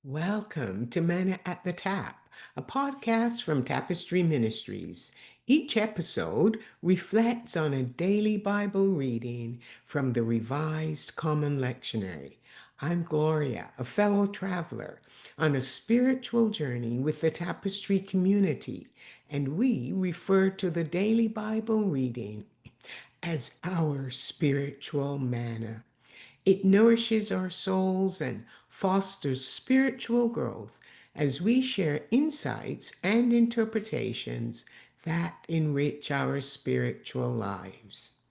Welcome to Manna at the Tap, a podcast from Tapestry Ministries. Each episode reflects on a daily Bible reading from the Revised Common Lectionary. I'm Gloria, a fellow traveler on a spiritual journey with the Tapestry community, and we refer to the daily Bible reading as our spiritual manna. It nourishes our souls and fosters spiritual growth as we share insights and interpretations that enrich our spiritual lives.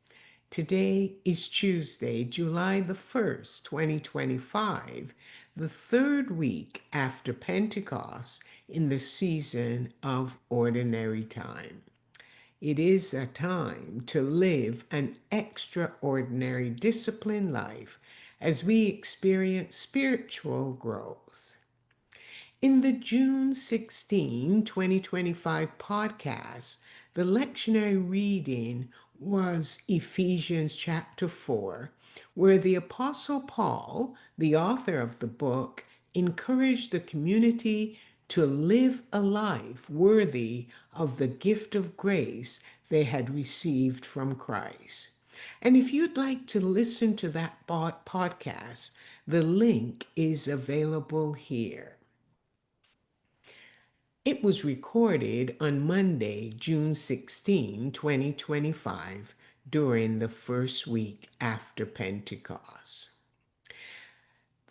Today is Tuesday, July the 1st, 2025, the third week after Pentecost in the season of ordinary time. It is a time to live an extraordinary disciplined life as we experience spiritual growth. In the June 16, 2025 podcast, the lectionary reading was Ephesians chapter 4, where the Apostle Paul, the author of the book, encouraged the community to live a life worthy of the gift of grace they had received from Christ. And if you'd like to listen to that podcast, the link is available here. It was recorded on Monday, June 16, 2025, during the first week after Pentecost.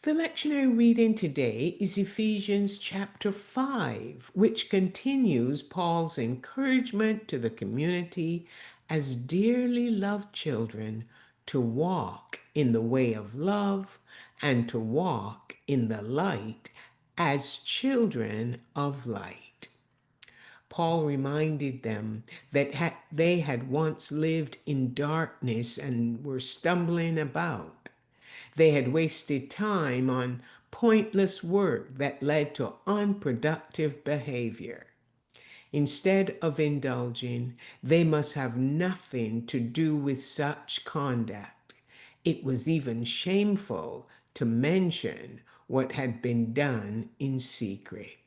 The lectionary reading today is Ephesians chapter 5, which continues Paul's encouragement to the community as dearly loved children to walk in the way of love and to walk in the light as children of light. Paul reminded them that they had once lived in darkness and were stumbling about. They had wasted time on pointless work that led to unproductive behavior. Instead of indulging, they must have nothing to do with such conduct. It was even shameful to mention what had been done in secret.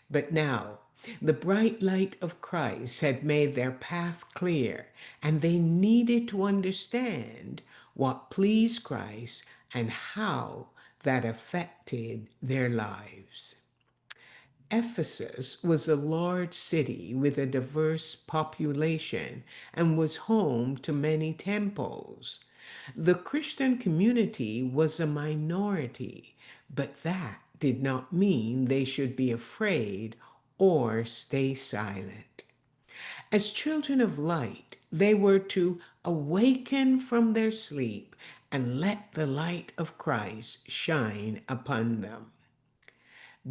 But now, the bright light of Christ had made their path clear, and they needed to understand what pleased Christ and how that affected their lives. Ephesus was a large city with a diverse population and was home to many temples. The Christian community was a minority, but that did not mean they should be afraid or stay silent. As children of light, they were to awaken from their sleep and let the light of Christ shine upon them.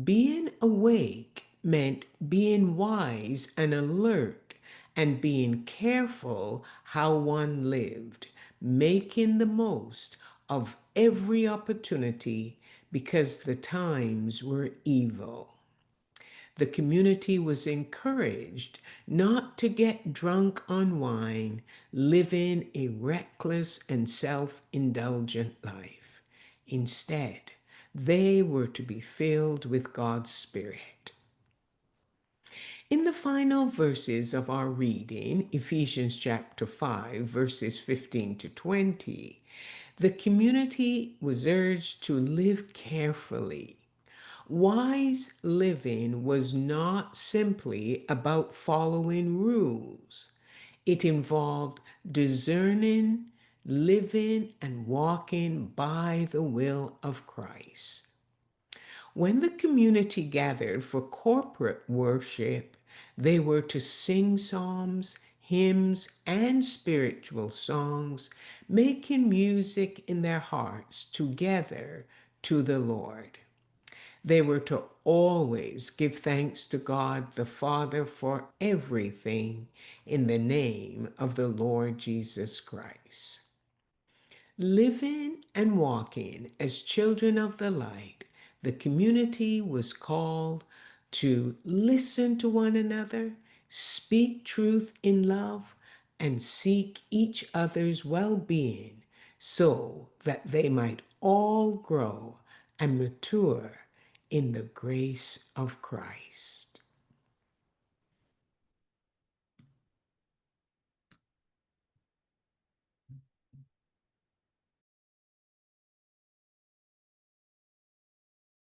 Being awake meant being wise and alert and being careful how one lived, making the most of every opportunity because the times were evil. The community was encouraged not to get drunk on wine, living a reckless and self-indulgent life. Instead, they were to be filled with God's Spirit. In the final verses of our reading, Ephesians chapter 5, verses 15 to 20, the community was urged to live carefully. Wise living was not simply about following rules. It involved discerning, living, and walking by the will of Christ. When the community gathered for corporate worship, they were to sing psalms, hymns, and spiritual songs, making music in their hearts together to the Lord. They were to always give thanks to God the Father for everything in the name of the Lord Jesus Christ. Living and walking as children of the light, the community was called to listen to one another, speak truth in love, and seek each other's well-being so that they might all grow and mature in the grace of Christ.